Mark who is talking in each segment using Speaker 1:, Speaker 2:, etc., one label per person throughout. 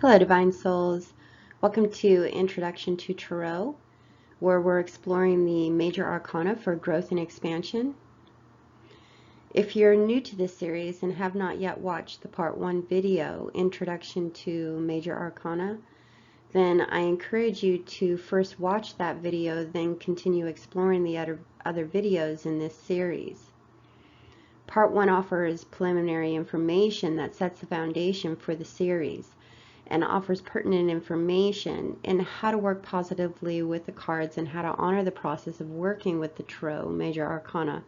Speaker 1: Hello, Divine Souls. Welcome to Introduction to Tarot, where we're exploring the Major Arcana for growth and expansion. If you're new to this series and have not yet watched the Part 1 video, Introduction to Major Arcana, then I encourage you to first watch that video, then continue exploring the other videos in this series. Part 1 offers preliminary information that sets the foundation for the series, and offers pertinent information in how to work positively with the cards and how to honor the process of working with the Tarot Major Arcana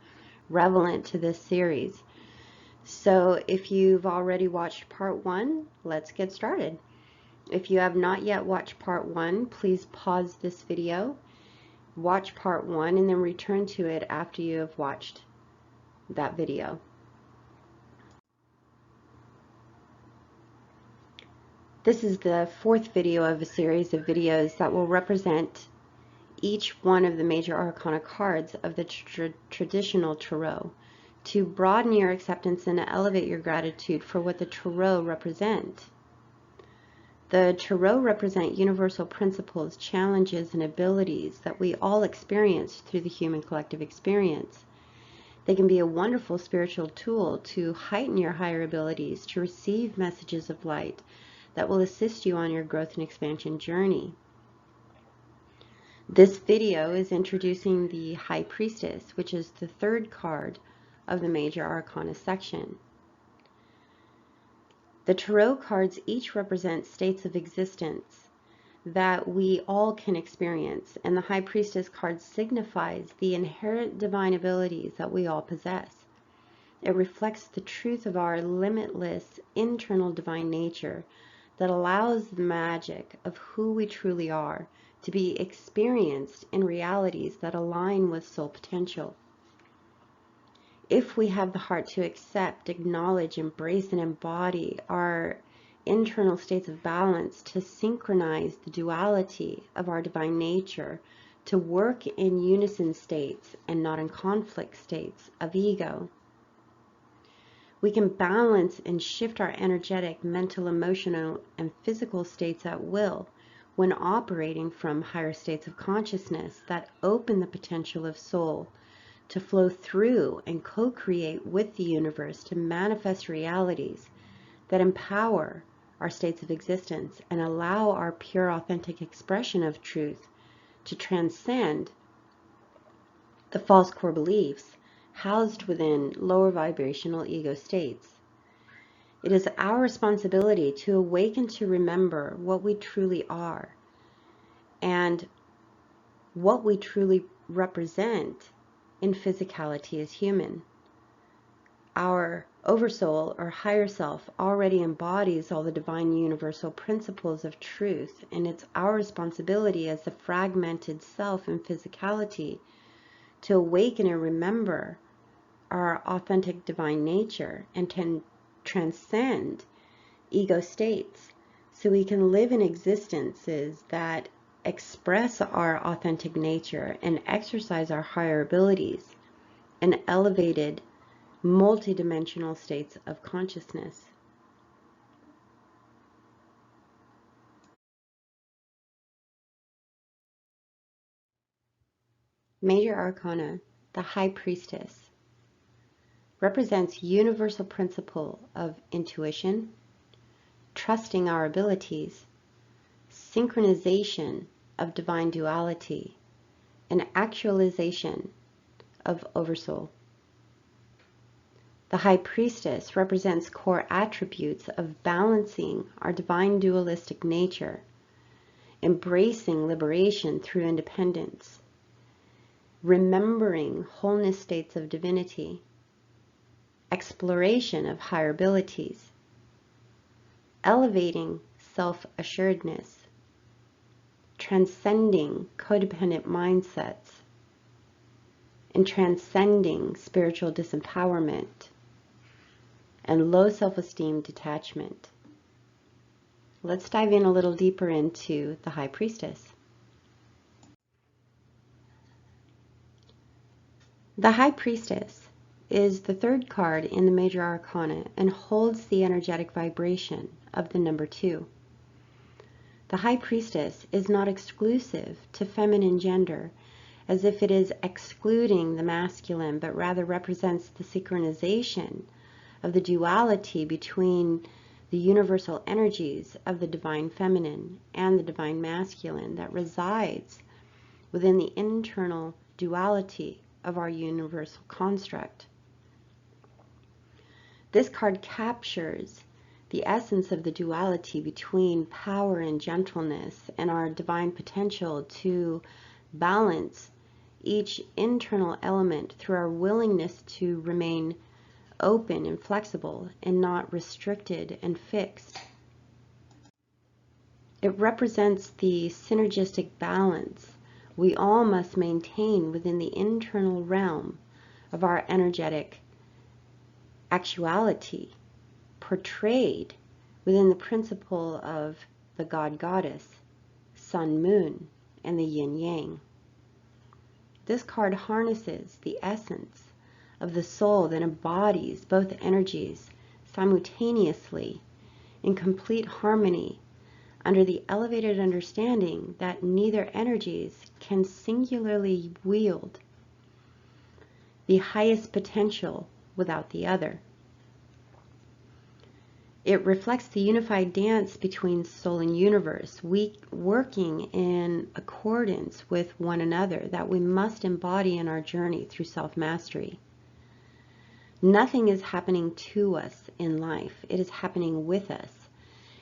Speaker 1: relevant to this series. So if you've already watched Part 1, let's get started. If you have not yet watched Part 1, please pause this video, watch Part 1, and then return to it after you have watched that video. This is the fourth video of a series of videos that will represent each one of the Major Arcana cards of the traditional Tarot to broaden your acceptance and elevate your gratitude for what the Tarot represent. The Tarot represent universal principles, challenges, and abilities that we all experience through the human collective experience. They can be a wonderful spiritual tool to heighten your higher abilities, to receive messages of light that will assist you on your growth and expansion journey. This video is introducing the High Priestess, which is the third card of the Major Arcana section. The Tarot cards each represent states of existence that we all can experience, and the High Priestess card signifies the inherent divine abilities that we all possess. It reflects the truth of our limitless internal divine nature that allows the magic of who we truly are to be experienced in realities that align with soul potential. If we have the heart to accept, acknowledge, embrace, and embody our internal states of balance, to synchronize the duality of our divine nature, to work in unison states and not in conflict states of ego, we can balance and shift our energetic, mental, emotional, and physical states at will when operating from higher states of consciousness that open the potential of soul to flow through and co-create with the universe to manifest realities that empower our states of existence and allow our pure, authentic expression of truth to transcend the false core beliefs housed within lower vibrational ego states. It is our responsibility to awaken to remember what we truly are and what we truly represent in physicality as human. Our oversoul or higher self already embodies all the divine universal principles of truth, and it's our responsibility as the fragmented self in physicality to awaken and remember our authentic divine nature and to transcend ego states so we can live in existences that express our authentic nature and exercise our higher abilities in elevated multidimensional states of consciousness. Major Arcana, the High Priestess, represents universal principle of intuition, trusting our abilities, synchronization of divine duality, and actualization of oversoul. The High Priestess represents core attributes of balancing our divine dualistic nature, embracing liberation through independence, remembering wholeness states of divinity, exploration of higher abilities, elevating self-assuredness, transcending codependent mindsets, and transcending spiritual disempowerment and low self-esteem detachment. Let's dive in a little deeper into the High Priestess. The High Priestess is the third card in the Major Arcana and holds the energetic vibration of the number 2. The High Priestess is not exclusive to feminine gender, as if it is excluding the masculine, but rather represents the synchronization of the duality between the universal energies of the divine feminine and the divine masculine that resides within the internal duality of our universal construct. This card captures the essence of the duality between power and gentleness and our divine potential to balance each internal element through our willingness to remain open and flexible and not restricted and fixed. It represents the synergistic balance we all must maintain within the internal realm of our energetic actuality, portrayed within the principle of the God-Goddess, Sun, Moon, and the Yin-Yang. This card harnesses the essence of the soul that embodies both energies simultaneously in complete harmony under the elevated understanding that neither energies can singularly wield the highest potential without the other. It reflects the unified dance between soul and universe, working in accordance with one another that we must embody in our journey through self-mastery. Nothing is happening to us in life. It is happening with us.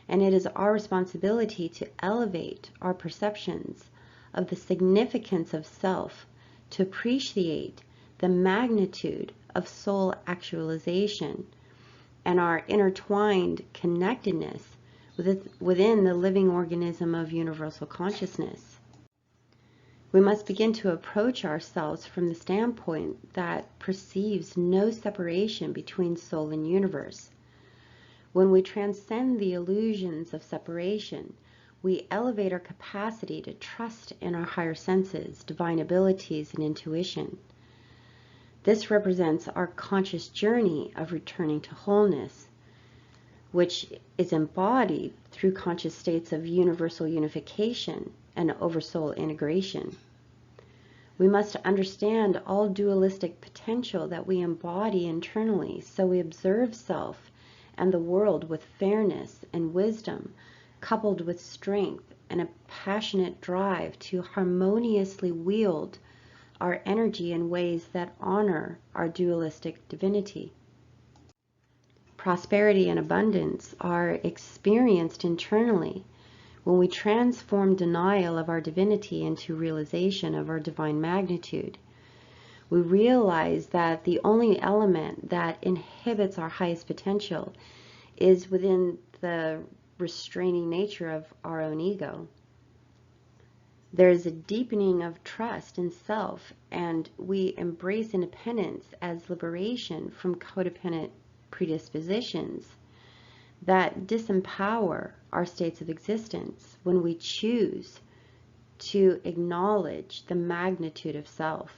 Speaker 1: And it is our responsibility to elevate our perceptions of the significance of self, to appreciate the magnitude of soul actualization and our intertwined connectedness within the living organism of universal consciousness. We must begin to approach ourselves from the standpoint that perceives no separation between soul and universe. When we transcend the illusions of separation, we elevate our capacity to trust in our higher senses, divine abilities, and intuition. This represents our conscious journey of returning to wholeness, which is embodied through conscious states of universal unification and oversoul integration. We must understand all dualistic potential that we embody internally, so we observe self and the world with fairness and wisdom, coupled with strength and a passionate drive to harmoniously wield our energy in ways that honor our dualistic divinity. Prosperity and abundance are experienced internally when we transform denial of our divinity into realization of our divine magnitude. We realize that the only element that inhibits our highest potential is within the restraining nature of our own ego. There is a deepening of trust in self, and we embrace independence as liberation from codependent predispositions that disempower our states of existence when we choose to acknowledge the magnitude of self.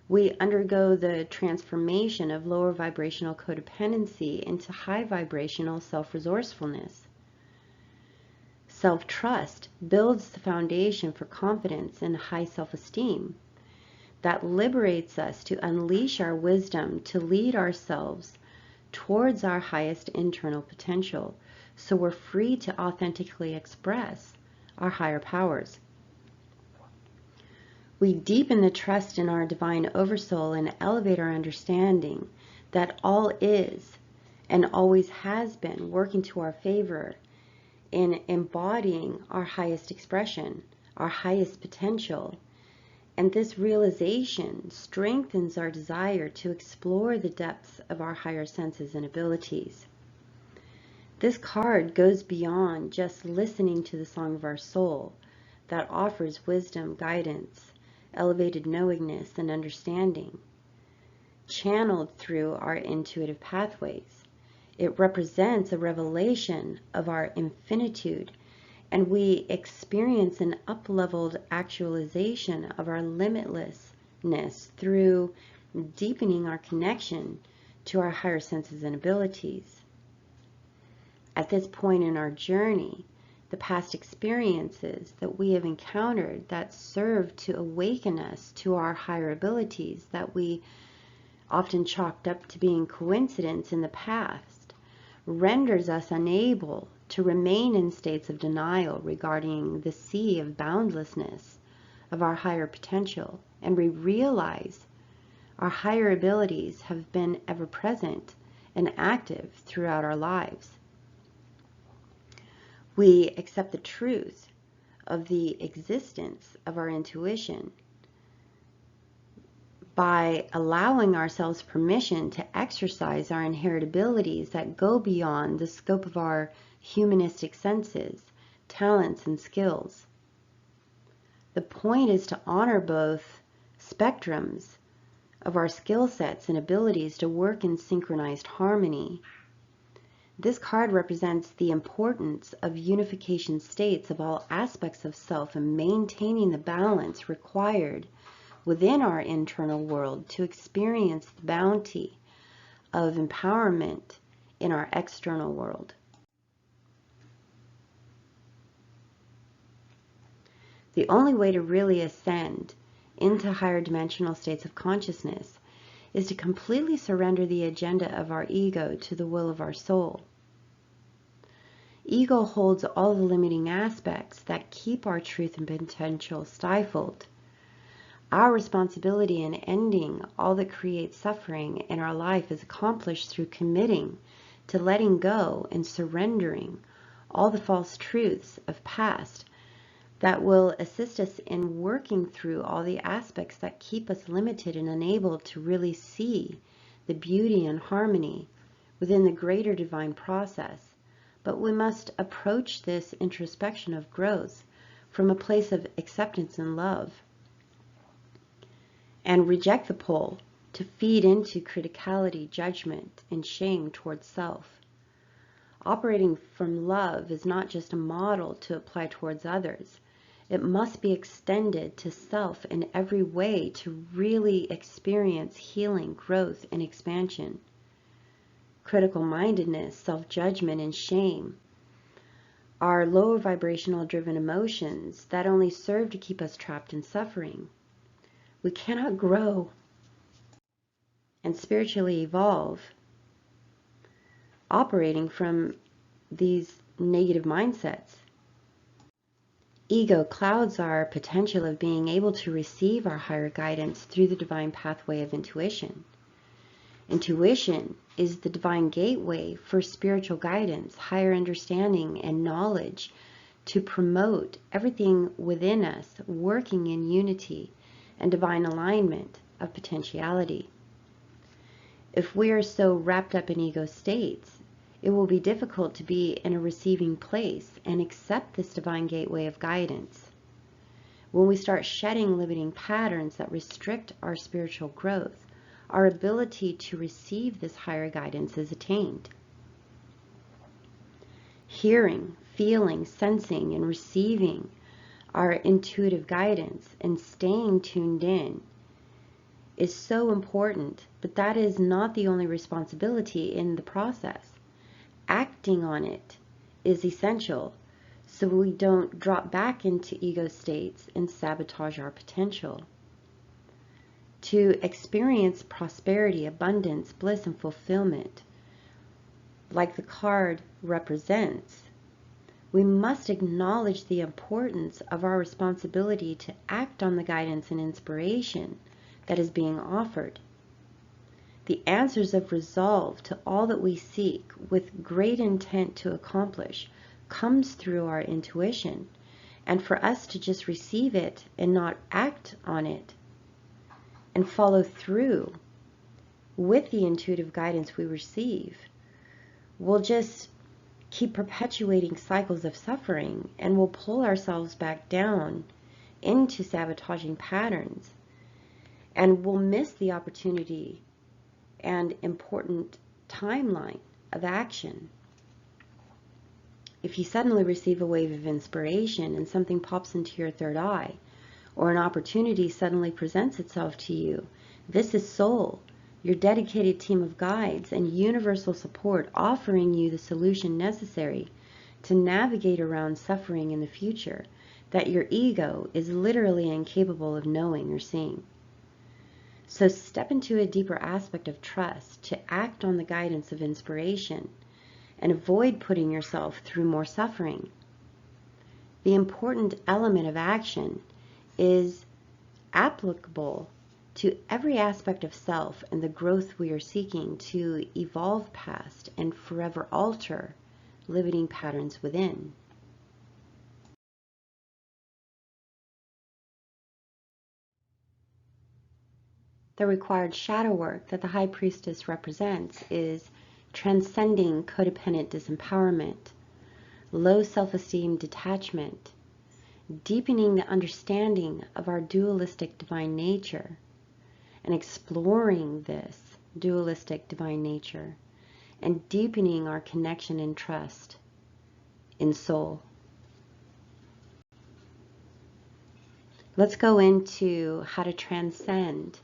Speaker 1: We undergo the transformation of lower vibrational codependency into high vibrational self-resourcefulness. Self-trust builds the foundation for confidence and high self-esteem that liberates us to unleash our wisdom to lead ourselves towards our highest internal potential, so we're free to authentically express our higher powers. We deepen the trust in our divine oversoul and elevate our understanding that all is and always has been working to our favor in embodying our highest expression, our highest potential. And this realization strengthens our desire to explore the depths of our higher senses and abilities. This card goes beyond just listening to the song of our soul that offers wisdom, guidance, elevated knowingness, and understanding, channeled through our intuitive pathways. It represents a revelation of our infinitude, and we experience an up-leveled actualization of our limitlessness through deepening our connection to our higher senses and abilities. At this point in our journey, the past experiences that we have encountered that serve to awaken us to our higher abilities that we often chalked up to being coincidence in the past, renders us unable to remain in states of denial regarding the sea of boundlessness of our higher potential, and we realize our higher abilities have been ever present and active throughout our lives. We accept the truth of the existence of our intuition by allowing ourselves permission to exercise our inherent abilities that go beyond the scope of our humanistic senses, talents, and skills. The point is to honor both spectrums of our skill sets and abilities to work in synchronized harmony. This card represents the importance of unification states of all aspects of self and maintaining the balance required within our internal world to experience the bounty of empowerment in our external world. The only way to really ascend into higher dimensional states of consciousness is to completely surrender the agenda of our ego to the will of our soul. Ego holds all the limiting aspects that keep our truth and potential stifled. Our responsibility in ending all that creates suffering in our life is accomplished through committing to letting go and surrendering all the false truths of past that will assist us in working through all the aspects that keep us limited and unable to really see the beauty and harmony within the greater divine process. But we must approach this introspection of growth from a place of acceptance and love, and reject the pull to feed into criticality, judgment, and shame towards self. Operating from love is not just a model to apply towards others. It must be extended to self in every way to really experience healing, growth, and expansion. Critical mindedness, self-judgment, and shame are lower vibrational driven emotions that only serve to keep us trapped in suffering. We cannot grow and spiritually evolve operating from these negative mindsets. Ego clouds our potential of being able to receive our higher guidance through the divine pathway of intuition. Intuition is the divine gateway for spiritual guidance, higher understanding, and knowledge to promote everything within us working in unity and divine alignment of potentiality. If we are so wrapped up in ego states, it will be difficult to be in a receiving place and accept this divine gateway of guidance. When we start shedding limiting patterns that restrict our spiritual growth, our ability to receive this higher guidance is attained. Hearing, feeling, sensing, and receiving our intuitive guidance and staying tuned in is so important, but that is not the only responsibility in the process. Acting on it is essential so we don't drop back into ego states and sabotage our potential. To experience prosperity, abundance, bliss, and fulfillment, like the card represents, We must acknowledge the importance of our responsibility to act on the guidance and inspiration that is being offered. The answers of resolve to all that we seek with great intent to accomplish comes through our intuition, and for us to just receive it and not act on it and follow through with the intuitive guidance we receive, we'll just keep perpetuating cycles of suffering, and we'll pull ourselves back down into sabotaging patterns, and we'll miss the opportunity and important timeline of action. If you suddenly receive a wave of inspiration and something pops into your third eye, or an opportunity suddenly presents itself to you, this is Soul, your dedicated team of guides and universal support, offering you the solution necessary to navigate around suffering in the future that your ego is literally incapable of knowing or seeing. So step into a deeper aspect of trust to act on the guidance of inspiration and avoid putting yourself through more suffering. The important element of action is applicable to every aspect of self and the growth we are seeking to evolve past and forever alter limiting patterns within. The required shadow work that the High Priestess represents is transcending codependent disempowerment, low self-esteem detachment, deepening the understanding of our dualistic divine nature, and exploring this dualistic divine nature, and deepening our connection and trust in Soul. Let's go into how to transcend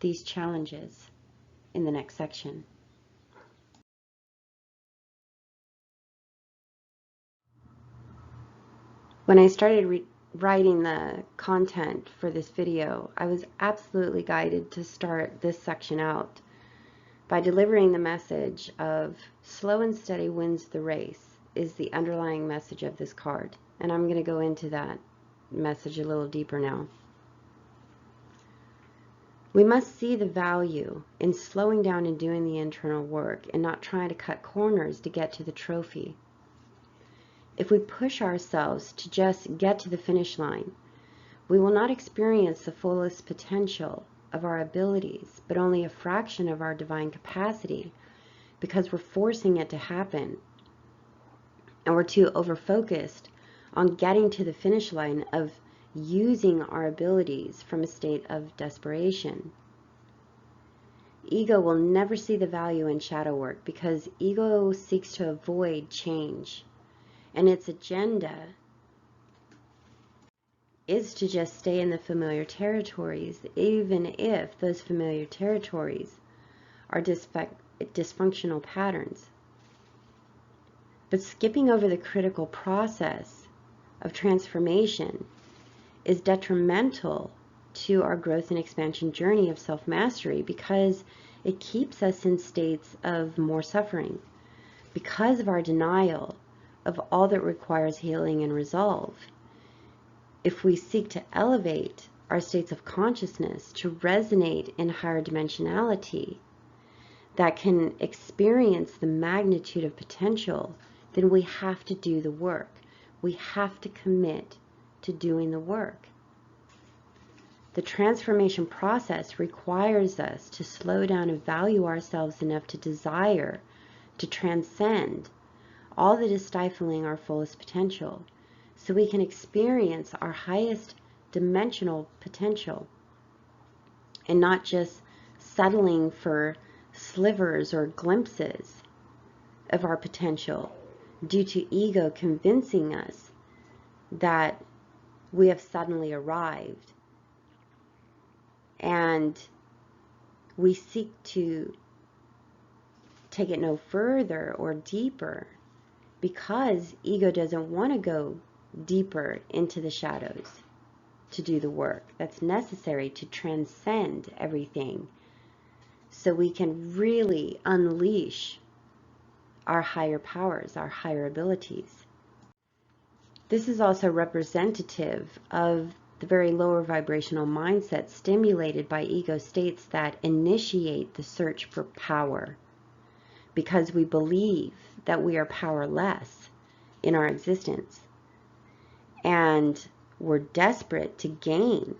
Speaker 1: these challenges in the next section. When I started writing the content for this video, I was absolutely guided to start this section out by delivering the message of slow and steady wins the race is the underlying message of this card. And I'm going to go into that message a little deeper now. We must see the value in slowing down and doing the internal work and not trying to cut corners to get to the trophy. If we push ourselves to just get to the finish line, we will not experience the fullest potential of our abilities, but only a fraction of our divine capacity, because we're forcing it to happen. And we're too over-focused on getting to the finish line of using our abilities from a state of desperation. Ego will never see the value in shadow work because ego seeks to avoid change. And its agenda is to just stay in the familiar territories, even if those familiar territories are dysfunctional patterns. But skipping over the critical process of transformation is detrimental to our growth and expansion journey of self-mastery because it keeps us in states of more suffering because of our denial of all that requires healing and resolve. If we seek to elevate our states of consciousness to resonate in higher dimensionality that can experience the magnitude of potential, then we have to do the work. We have to commit to doing the work. The transformation process requires us to slow down and value ourselves enough to desire to transcend all that is stifling our fullest potential, so we can experience our highest dimensional potential and not just settling for slivers or glimpses of our potential due to ego convincing us that we have suddenly arrived. And we seek to take it no further or deeper because ego doesn't want to go deeper into the shadows to do the work that's necessary to transcend everything so we can really unleash our higher powers, our higher abilities. This is also representative of the very lower vibrational mindset stimulated by ego states that initiate the search for power, because we believe that we are powerless in our existence, and we're desperate to gain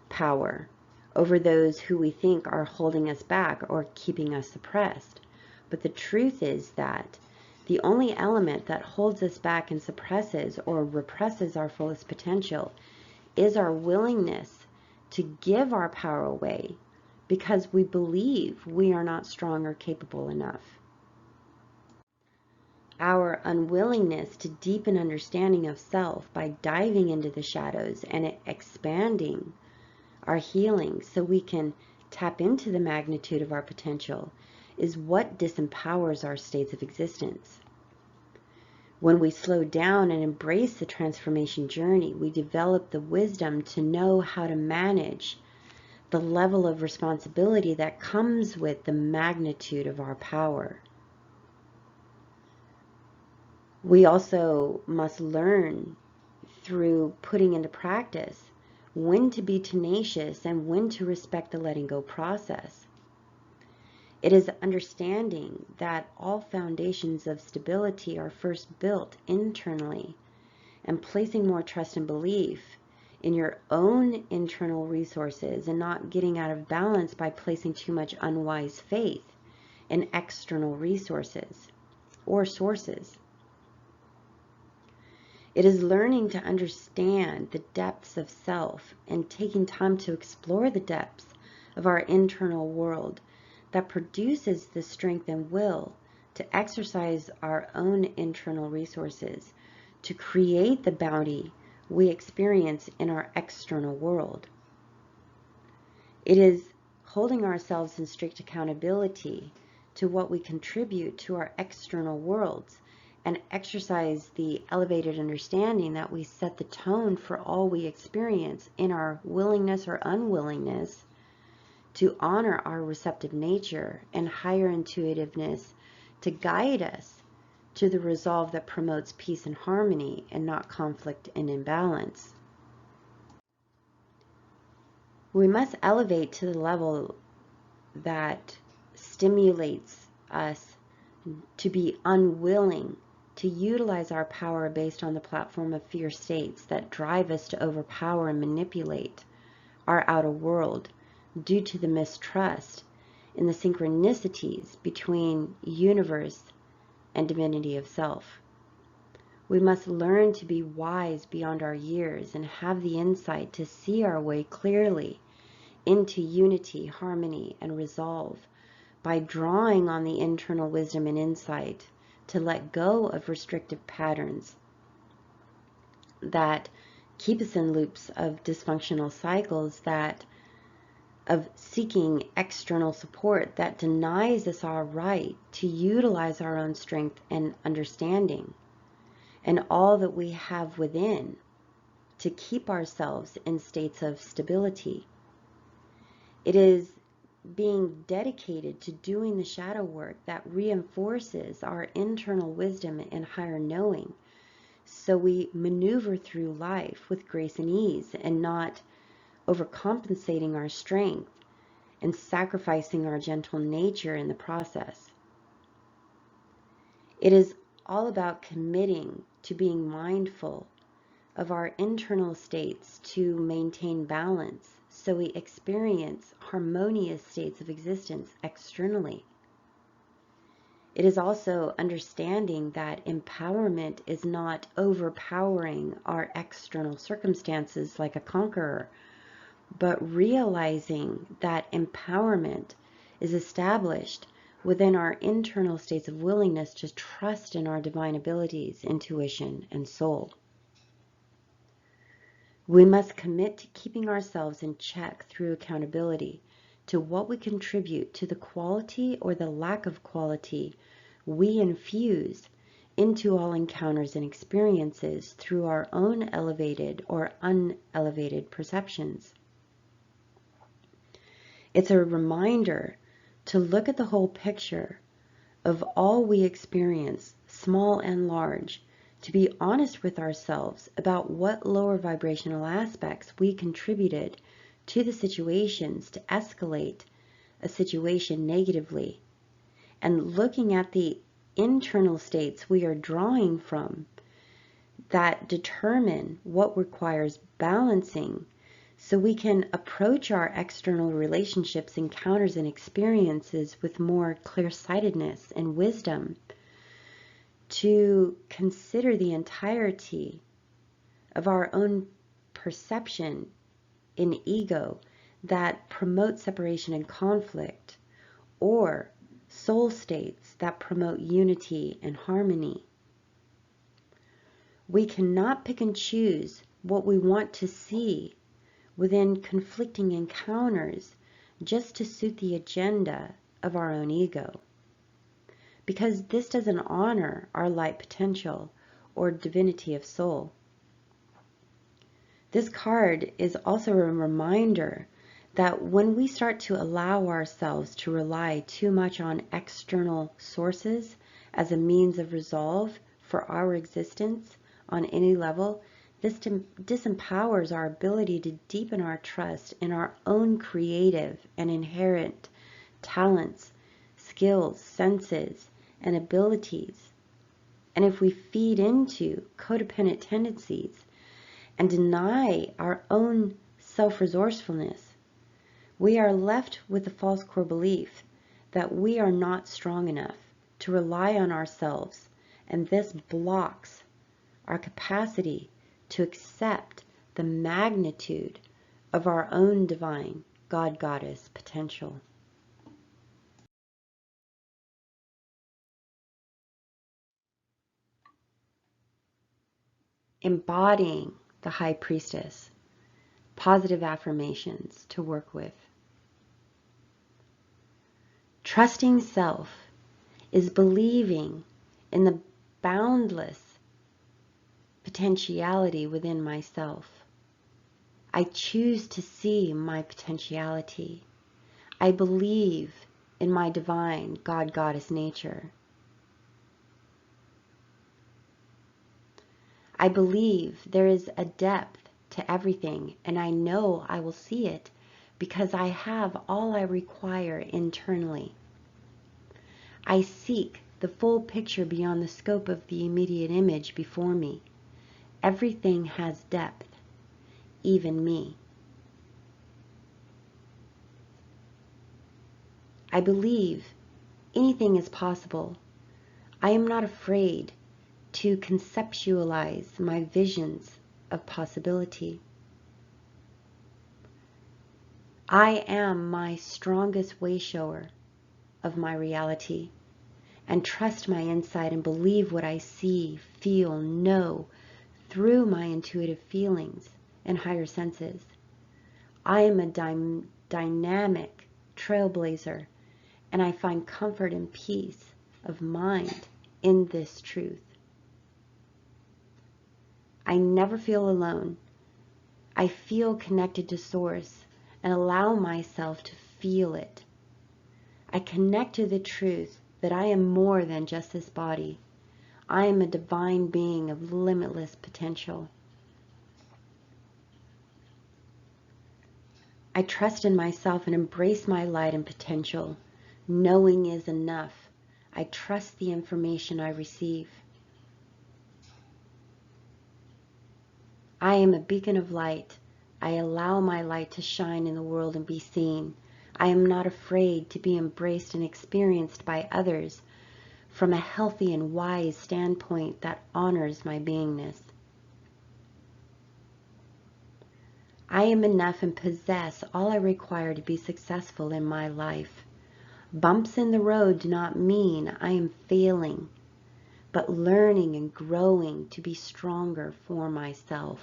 Speaker 1: power over those who we think are holding us back or keeping us suppressed. But the truth is that the only element that holds us back and suppresses or represses our fullest potential is our willingness to give our power away because we believe we are not strong or capable enough. Our unwillingness to deepen understanding of self by diving into the shadows and expanding our healing so we can tap into the magnitude of our potential is what disempowers our states of existence. When we slow down and embrace the transformation journey, we develop the wisdom to know how to manage the level of responsibility that comes with the magnitude of our power. We also must learn through putting into practice when to be tenacious and when to respect the letting go process. It is understanding that all foundations of stability are first built internally, and placing more trust and belief in your own internal resources and not getting out of balance by placing too much unwise faith in external resources or sources. It is learning to understand the depths of self and taking time to explore the depths of our internal world that produces the strength and will to exercise our own internal resources to create the bounty we experience in our external world. It is holding ourselves in strict accountability to what we contribute to our external worlds and exercise the elevated understanding that we set the tone for all we experience in our willingness or unwillingness to honor our receptive nature and higher intuitiveness to guide us to the resolve that promotes peace and harmony and not conflict and imbalance. We must elevate to the level that stimulates us to be unwilling to utilize our power based on the platform of fear states that drive us to overpower and manipulate our outer world due to the mistrust in the synchronicities between universe and divinity of self. We must learn to be wise beyond our years and have the insight to see our way clearly into unity, harmony, and resolve by drawing on the internal wisdom and insight to let go of restrictive patterns that keep us in loops of dysfunctional cycles of seeking external support that denies us our right to utilize our own strength and understanding and all that we have within to keep ourselves in states of stability. It is being dedicated to doing the shadow work that reinforces our internal wisdom and higher knowing, so we maneuver through life with grace and ease and not overcompensating our strength and sacrificing our gentle nature in the process. It is all about committing to being mindful of our internal states to maintain balance so we experience harmonious states of existence externally. It is also understanding that empowerment is not overpowering our external circumstances like a conqueror, but realizing that empowerment is established within our internal states of willingness to trust in our divine abilities, intuition, and soul. We must commit to keeping ourselves in check through accountability to what we contribute to the quality or the lack of quality we infuse into all encounters and experiences through our own elevated or unelevated perceptions. It's a reminder to look at the whole picture of all we experience, small and large, to be honest with ourselves about what lower vibrational aspects we contributed to the situations to escalate a situation negatively, and looking at the internal states we are drawing from that determine what requires balancing, so we can approach our external relationships, encounters, and experiences with more clear-sightedness and wisdom, to consider the entirety of our own perception in ego that promote separation and conflict, or soul states that promote unity and harmony. We cannot pick and choose what we want to see within conflicting encounters just to suit the agenda of our own ego, because this doesn't honor our light potential or divinity of soul. This card is also a reminder that when we start to allow ourselves to rely too much on external sources as a means of resolve for our existence on any level, this disempowers our ability to deepen our trust in our own creative and inherent talents, skills, senses, and abilities. And if we feed into codependent tendencies and deny our own self-resourcefulness, we are left with the false core belief that we are not strong enough to rely on ourselves, and this blocks our capacity to accept the magnitude of our own divine God-Goddess potential. Embodying the High Priestess, positive affirmations to work with. Trusting self is believing in the boundless potentiality within myself. I choose to see my potentiality. I believe in my divine God-Goddess nature. I believe there is a depth to everything, and I know I will see it because I have all I require internally. I seek the full picture beyond the scope of the immediate image before me. Everything has depth, even me. I believe anything is possible. I am not afraid to conceptualize my visions of possibility. I am my strongest way shower of my reality, and trust my insight and believe what I see, feel, know through my intuitive feelings and higher senses. I am a dynamic trailblazer, and I find comfort and peace of mind in this truth. I never feel alone. I feel connected to Source and allow myself to feel it. I connect to the truth that I am more than just this body. I am a divine being of limitless potential. I trust in myself and embrace my light and potential. Knowing is enough. I trust the information I receive. I am a beacon of light. I allow my light to shine in the world and be seen. I am not afraid to be embraced and experienced by others from a healthy and wise standpoint that honors my beingness. I am enough and possess all I require to be successful in my life. Bumps in the road do not mean I am failing, but learning and growing to be stronger for myself.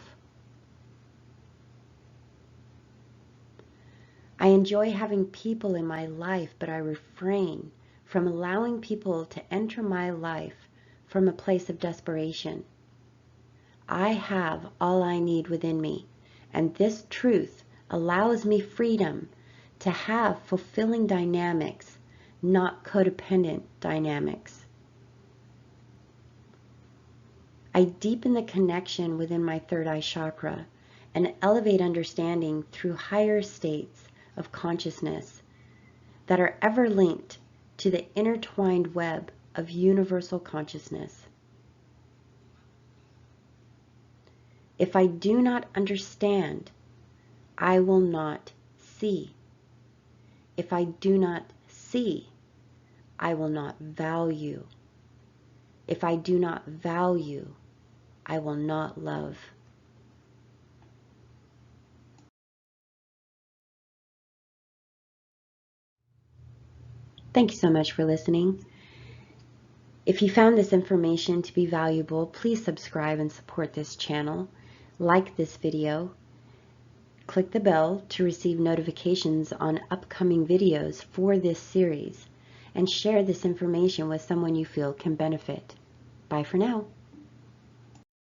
Speaker 1: I enjoy having people in my life, but I refrain from allowing people to enter my life from a place of desperation. I have all I need within me, and this truth allows me freedom to have fulfilling dynamics, not codependent dynamics. I deepen the connection within my third eye chakra and elevate understanding through higher states of consciousness that are ever linked to the intertwined web of universal consciousness. If I do not understand, I will not see. If I do not see, I will not value. If I do not value, I will not love. Thank you so much for listening. If you found this information to be valuable, please subscribe and support this channel. Like this video. Click the bell to receive notifications on upcoming videos for this series, and share this information with someone you feel can benefit. Bye for now.